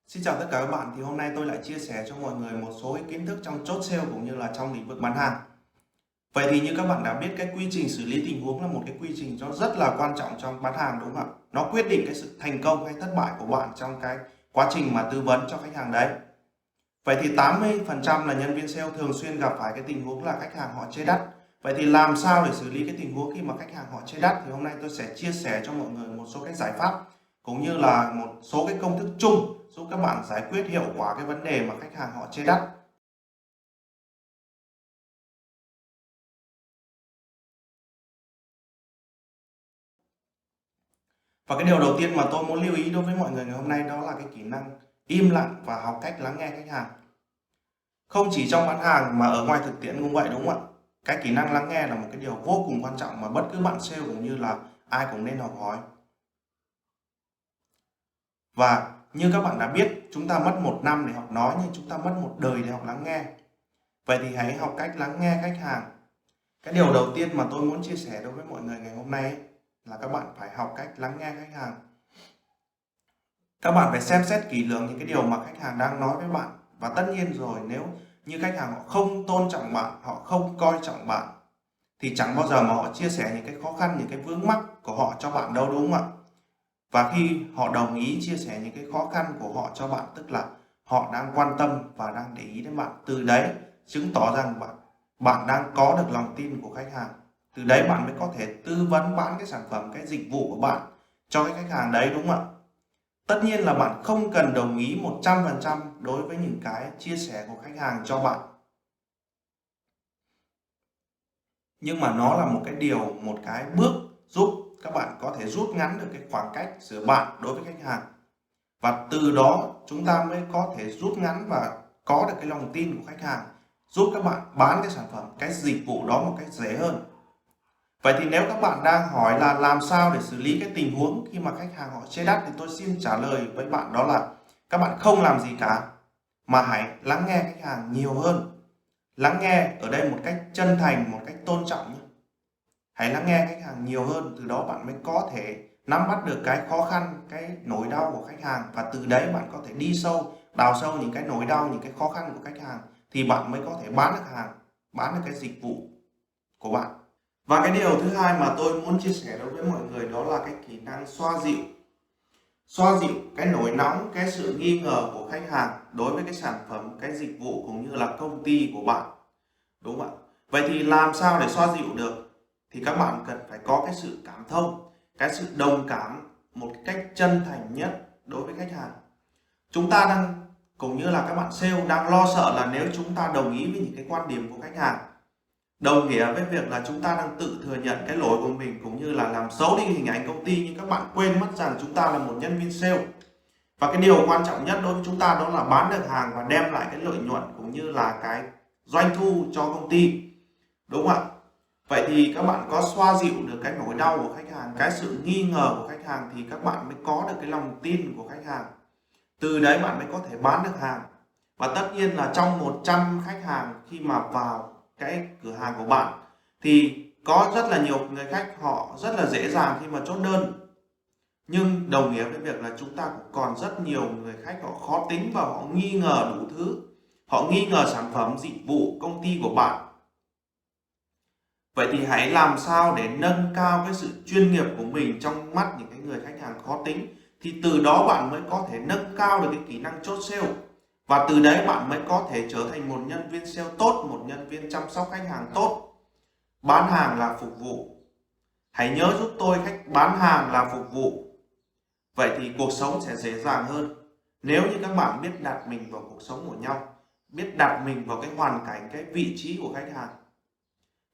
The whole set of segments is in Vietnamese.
Xin chào tất cả các bạn, thì hôm nay tôi lại chia sẻ cho mọi người một số cái kiến thức trong chốt sale cũng như là trong lĩnh vực bán hàng. Vậy thì như các bạn đã biết, cái quy trình xử lý tình huống là một cái quy trình nó rất là quan trọng trong bán hàng, đúng không ạ? Nó quyết định cái sự thành công hay thất bại của bạn trong cái quá trình mà tư vấn cho khách hàng đấy. Vậy thì 80% là nhân viên sale thường xuyên gặp phải cái tình huống là khách hàng họ chê đắt. Vậy thì làm sao để xử lý cái tình huống khi mà khách hàng họ chê đắt, thì hôm nay tôi sẽ chia sẻ cho mọi người một số cái giải pháp cũng như là một số cái công thức chung giúp các bạn giải quyết hiệu quả cái vấn đề mà khách hàng họ chê đắt. Và cái điều đầu tiên mà tôi muốn lưu ý đối với mọi người ngày hôm nay đó là cái kỹ năng im lặng và học cách lắng nghe khách hàng. Không chỉ trong bán hàng mà ở ngoài thực tiễn cũng vậy, đúng không ạ? Cái kỹ năng lắng nghe là một cái điều vô cùng quan trọng mà bất cứ bạn sale cũng như là ai cũng nên học hỏi. Và như các bạn đã biết, chúng ta mất 1 năm để học nói nhưng chúng ta mất một đời để học lắng nghe. Vậy thì hãy học cách lắng nghe khách hàng. Cái điều đầu tiên mà tôi muốn chia sẻ đối với mọi người ngày hôm nay ấy, là các bạn phải học cách lắng nghe khách hàng. Các bạn phải xem xét kỹ lưỡng những cái điều mà khách hàng đang nói với bạn. Và tất nhiên rồi, nếu như khách hàng họ không tôn trọng bạn, họ không coi trọng bạn, thì chẳng bao giờ mà họ chia sẻ những cái khó khăn, những cái vướng mắc của họ cho bạn đâu, đúng không ạ? Và khi họ đồng ý chia sẻ những cái khó khăn của họ cho bạn, tức là họ đang quan tâm và đang để ý đến bạn. Từ đấy chứng tỏ rằng bạn đang có được lòng tin của khách hàng. Từ đấy bạn mới có thể tư vấn bán cái sản phẩm, cái dịch vụ của bạn cho cái khách hàng đấy, đúng không ạ? Tất nhiên là bạn không cần đồng ý 100% đối với những cái chia sẻ của khách hàng cho bạn. Nhưng mà nó là một cái điều, một cái bước giúp các bạn có thể rút ngắn được cái khoảng cách giữa bạn đối với khách hàng. Và từ đó chúng ta mới có thể rút ngắn và có được cái lòng tin của khách hàng, giúp các bạn bán cái sản phẩm, cái dịch vụ đó một cách dễ hơn. Vậy thì nếu các bạn đang hỏi là làm sao để xử lý cái tình huống khi mà khách hàng họ chê đắt, thì tôi xin trả lời với bạn đó là các bạn không làm gì cả, mà hãy lắng nghe khách hàng nhiều hơn. Lắng nghe ở đây một cách chân thành, một cách tôn trọng nhé. Hãy lắng nghe khách hàng nhiều hơn, từ đó bạn mới có thể nắm bắt được cái khó khăn, cái nỗi đau của khách hàng, và từ đấy bạn có thể đi sâu, đào sâu những cái nỗi đau, những cái khó khăn của khách hàng, thì bạn mới có thể bán được hàng, bán được cái dịch vụ của bạn. Và cái điều thứ hai mà tôi muốn chia sẻ đối với mọi người đó là cái kỹ năng xoa dịu. Xoa dịu cái nỗi nóng, cái sự nghi ngờ của khách hàng đối với cái sản phẩm, cái dịch vụ cũng như là công ty của bạn. Đúng không ạ? Vậy thì làm sao để xoa dịu được? Thì các bạn cần phải có cái sự cảm thông, cái sự đồng cảm một cách chân thành nhất đối với khách hàng. Chúng ta đang, cũng như là các bạn sale đang lo sợ là nếu chúng ta đồng ý với những cái quan điểm của khách hàng, đồng nghĩa với việc là chúng ta đang tự thừa nhận cái lỗi của mình cũng như là làm xấu đi hình ảnh công ty, nhưng các bạn quên mất rằng chúng ta là một nhân viên sale. Và cái điều quan trọng nhất đối với chúng ta đó là bán được hàng và đem lại cái lợi nhuận cũng như là cái doanh thu cho công ty. Đúng không ạ? Vậy thì các bạn có xoa dịu được cái nỗi đau của khách hàng, cái sự nghi ngờ của khách hàng, thì các bạn mới có được cái lòng tin của khách hàng. Từ đấy bạn mới có thể bán được hàng. Và tất nhiên là trong 100 khách hàng khi mà vào cái cửa hàng của bạn, thì có rất là nhiều người khách họ rất là dễ dàng khi mà chốt đơn. Nhưng đồng nghĩa với việc là chúng ta cũng còn rất nhiều người khách họ khó tính và họ nghi ngờ đủ thứ. Họ nghi ngờ sản phẩm, dịch vụ, công ty của bạn. Vậy thì hãy làm sao để nâng cao cái sự chuyên nghiệp của mình trong mắt những cái người khách hàng khó tính, thì từ đó bạn mới có thể nâng cao được cái kỹ năng chốt sale, và từ đấy bạn mới có thể trở thành một nhân viên sale tốt, một nhân viên chăm sóc khách hàng tốt. Bán hàng là phục vụ. Hãy nhớ giúp tôi, khách bán hàng là phục vụ. Vậy thì cuộc sống sẽ dễ dàng hơn. Nếu như các bạn biết đặt mình vào cuộc sống của nhau, biết đặt mình vào cái hoàn cảnh, cái vị trí của khách hàng.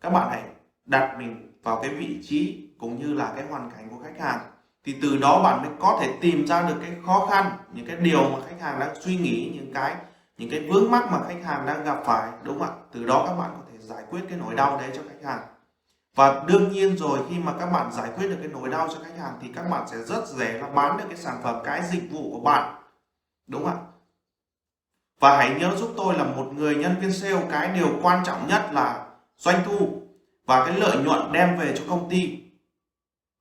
Các bạn hãy đặt mình vào cái vị trí cũng như là cái hoàn cảnh của khách hàng, thì từ đó bạn mới có thể tìm ra được cái khó khăn, những cái điều mà khách hàng đang suy nghĩ, những cái vướng mắc mà khách hàng đang gặp phải, đúng không ạ? Từ đó các bạn có thể giải quyết cái nỗi đau đấy cho khách hàng. Và đương nhiên rồi, khi mà các bạn giải quyết được cái nỗi đau cho khách hàng thì các bạn sẽ rất dễ là bán được cái sản phẩm, cái dịch vụ của bạn, đúng không ạ? Và hãy nhớ giúp tôi là một người nhân viên sale, cái điều quan trọng nhất là doanh thu và cái lợi nhuận đem về cho công ty.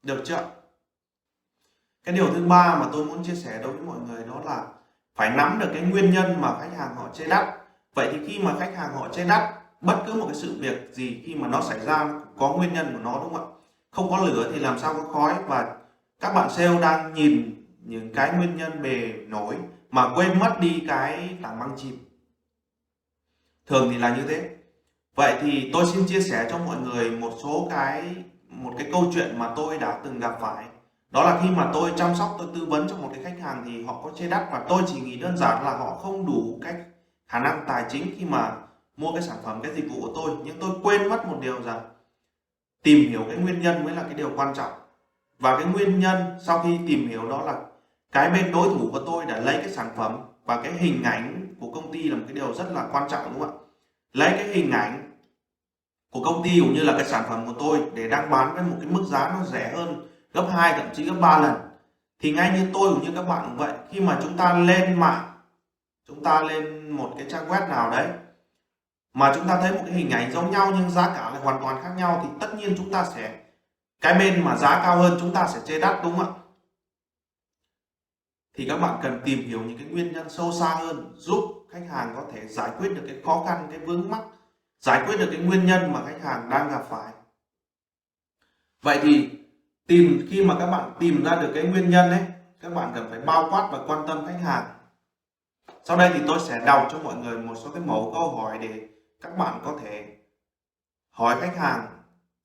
Được chưa? Cái điều thứ ba mà tôi muốn chia sẻ đối với mọi người đó là phải nắm được cái nguyên nhân mà khách hàng họ chê đắt. Vậy thì khi mà khách hàng họ chê đắt, bất cứ một cái sự việc gì khi mà nó xảy ra nó có nguyên nhân của nó, đúng không ạ? Không có lửa thì làm sao có khói, và các bạn sale đang nhìn những cái nguyên nhân bề nổi mà quên mất đi cái tảng băng chìm. Thường thì là như thế. Vậy thì tôi xin chia sẻ cho mọi người một cái câu chuyện mà tôi đã từng gặp phải. Đó là khi mà tôi chăm sóc, tôi tư vấn cho một cái khách hàng thì họ có chê đắt, và tôi chỉ nghĩ đơn giản là họ không đủ cái khả năng tài chính khi mà mua cái sản phẩm, cái dịch vụ của tôi. Nhưng tôi quên mất một điều rằng tìm hiểu cái nguyên nhân mới là cái điều quan trọng. Và cái nguyên nhân sau khi tìm hiểu đó là cái bên đối thủ của tôi đã lấy cái sản phẩm và cái hình ảnh của công ty là một cái điều rất là quan trọng, đúng không ạ? Lấy cái hình ảnh của công ty cũng như là cái sản phẩm của tôi để đang bán với một cái mức giá nó rẻ hơn gấp 2 thậm chí gấp 3 lần. Thì ngay như tôi cũng như các bạn cũng vậy, khi mà chúng ta lên mạng, chúng ta lên một cái trang web nào đấy mà chúng ta thấy một cái hình ảnh giống nhau nhưng giá cả lại hoàn toàn khác nhau, thì tất nhiên chúng ta sẽ, cái bên mà giá cao hơn chúng ta sẽ chê đắt, đúng không ạ? Thì các bạn cần tìm hiểu những cái nguyên nhân sâu xa hơn, giúp khách hàng có thể giải quyết được cái khó khăn, cái vướng mắc, giải quyết được cái nguyên nhân mà khách hàng đang gặp phải. Vậy thì khi mà các bạn tìm ra được cái nguyên nhân ấy, các bạn cần phải bao quát và quan tâm khách hàng. Sau đây thì tôi sẽ đọc cho mọi người một số cái mẫu câu hỏi để các bạn có thể hỏi khách hàng.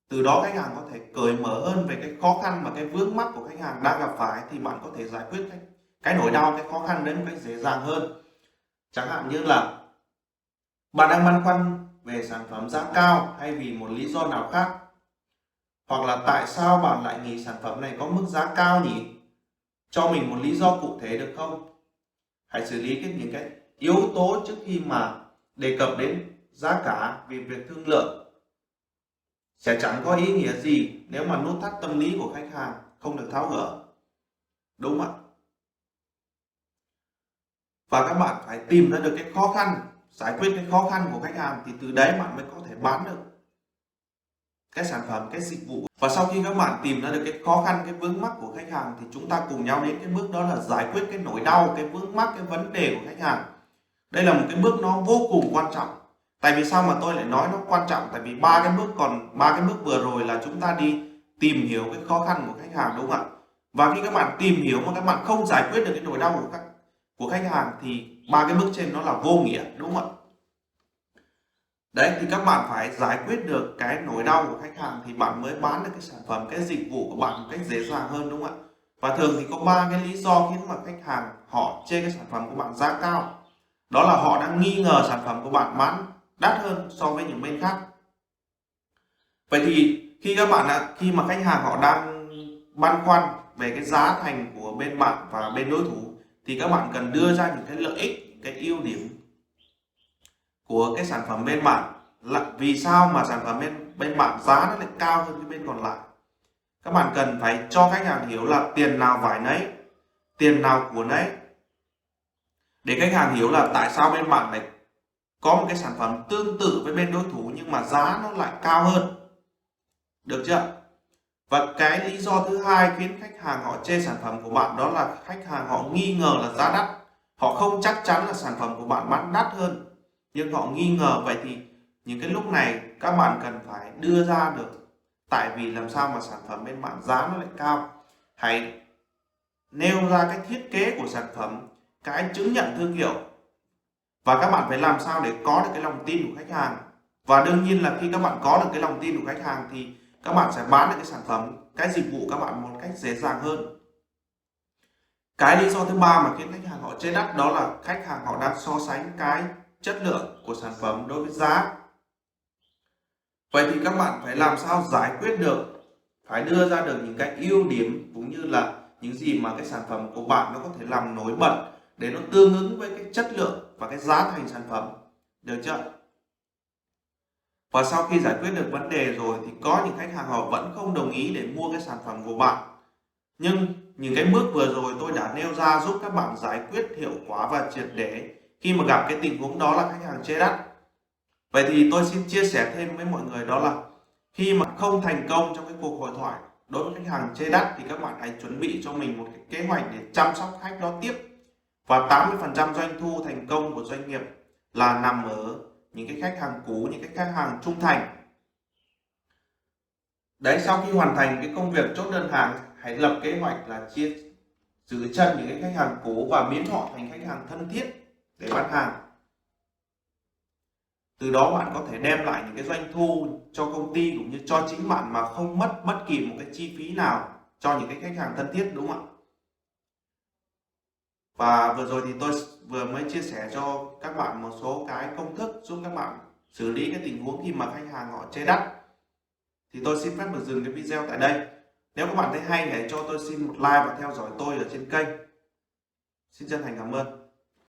Từ đó khách hàng có thể cởi mở hơn về cái khó khăn và cái vướng mắc của khách hàng đang gặp phải, thì bạn có thể giải quyết cái nỗi đau, cái khó khăn đấy một cách dễ dàng hơn. Chẳng hạn như là bạn đang băn khoăn về sản phẩm giá cao hay vì một lý do nào khác, hoặc là tại sao bạn lại nghĩ sản phẩm này có mức giá cao nhỉ? Cho mình một lý do cụ thể được không? Hãy xử lý những cái yếu tố trước khi mà đề cập đến giá cả, vì việc thương lượng sẽ chẳng có ý nghĩa gì nếu mà nút thắt tâm lý của khách hàng không được tháo gỡ, đúng không ạ? Và các bạn phải tìm ra được cái khó khăn, giải quyết cái khó khăn của khách hàng, thì từ đấy bạn mới có thể bán được cái sản phẩm, cái dịch vụ. Và sau khi các bạn tìm ra được cái khó khăn, cái vướng mắc của khách hàng, thì chúng ta cùng nhau đến cái bước đó là giải quyết cái nỗi đau, cái vướng mắc, cái vấn đề của khách hàng. Đây là một cái bước nó vô cùng quan trọng. Tại vì sao mà tôi lại nói nó quan trọng? Tại vì ba cái bước vừa rồi là chúng ta đi tìm hiểu cái khó khăn của khách hàng, đúng không ạ? Và khi các bạn tìm hiểu mà các bạn không giải quyết được cái nỗi đau của khách hàng thì ba cái bước trên nó là vô nghĩa, đúng không ạ? Đấy, thì các bạn phải giải quyết được cái nỗi đau của khách hàng thì bạn mới bán được cái sản phẩm, cái dịch vụ của bạn một cách dễ dàng hơn, đúng không ạ? Và thường thì có ba cái lý do khiến mà khách hàng họ chê cái sản phẩm của bạn giá cao. Đó là họ đang nghi ngờ sản phẩm của bạn bán đắt hơn so với những bên khác. Vậy thì khi mà khách hàng họ đang băn khoăn về cái giá thành của bên bạn và bên đối thủ, thì các bạn cần đưa ra những cái lợi ích, cái ưu điểm của cái sản phẩm bên bạn, là vì sao mà sản phẩm bên bạn giá nó lại cao hơn cái bên còn lại. Các bạn cần phải cho khách hàng hiểu là tiền nào vải nấy, tiền nào của nấy, để khách hàng hiểu là tại sao bên bạn lại có một cái sản phẩm tương tự với bên đối thủ nhưng mà giá nó lại cao hơn. Được chưa? Và cái lý do thứ hai khiến khách hàng họ chê sản phẩm của bạn, đó là khách hàng họ nghi ngờ là giá đắt. Họ không chắc chắn là sản phẩm của bạn bán đắt hơn, nhưng họ nghi ngờ. Vậy thì những cái lúc này các bạn cần phải đưa ra được tại vì làm sao mà sản phẩm bên bạn giá nó lại cao. Hãy nêu ra cái thiết kế của sản phẩm, cái chứng nhận thương hiệu, và các bạn phải làm sao để có được cái lòng tin của khách hàng. Và đương nhiên là khi các bạn có được cái lòng tin của khách hàng thì các bạn sẽ bán được cái sản phẩm, cái dịch vụ các bạn một cách dễ dàng hơn. Cái lý do thứ ba mà khiến khách hàng họ chê đắt, đó là khách hàng họ đang so sánh cái chất lượng của sản phẩm đối với giá. Vậy thì các bạn phải làm sao giải quyết được, phải đưa ra được những cái ưu điểm cũng như là những gì mà cái sản phẩm của bạn nó có thể làm nổi bật để nó tương ứng với cái chất lượng và cái giá thành sản phẩm. Được chưa? Và sau khi giải quyết được vấn đề rồi thì có những khách hàng họ vẫn không đồng ý để mua cái sản phẩm của bạn. Nhưng những cái bước vừa rồi tôi đã nêu ra giúp các bạn giải quyết hiệu quả và triệt để khi mà gặp cái tình huống đó là khách hàng chê đắt. Vậy thì tôi xin chia sẻ thêm với mọi người, đó là khi mà không thành công trong cái cuộc hội thoại đối với khách hàng chê đắt thì các bạn hãy chuẩn bị cho mình một cái kế hoạch để chăm sóc khách đó tiếp. Và 80% doanh thu thành công của doanh nghiệp là nằm ở những cái khách hàng cũ, những cái khách hàng trung thành. Đấy, sau khi hoàn thành cái công việc chốt đơn hàng, hãy lập kế hoạch là giữ chân những cái khách hàng cũ và biến họ thành khách hàng thân thiết để bán hàng. Từ đó bạn có thể đem lại những cái doanh thu cho công ty cũng như cho chính bạn mà không mất bất kỳ một cái chi phí nào cho những cái khách hàng thân thiết, đúng không ạ? Và vừa rồi thì tôi vừa mới chia sẻ cho các bạn một số cái công thức giúp các bạn xử lý cái tình huống khi mà khách hàng họ chê đắt. Thì tôi xin phép được dừng cái video tại đây. Nếu các bạn thấy hay hãy cho tôi xin một like và theo dõi tôi ở trên kênh. Xin chân thành cảm ơn.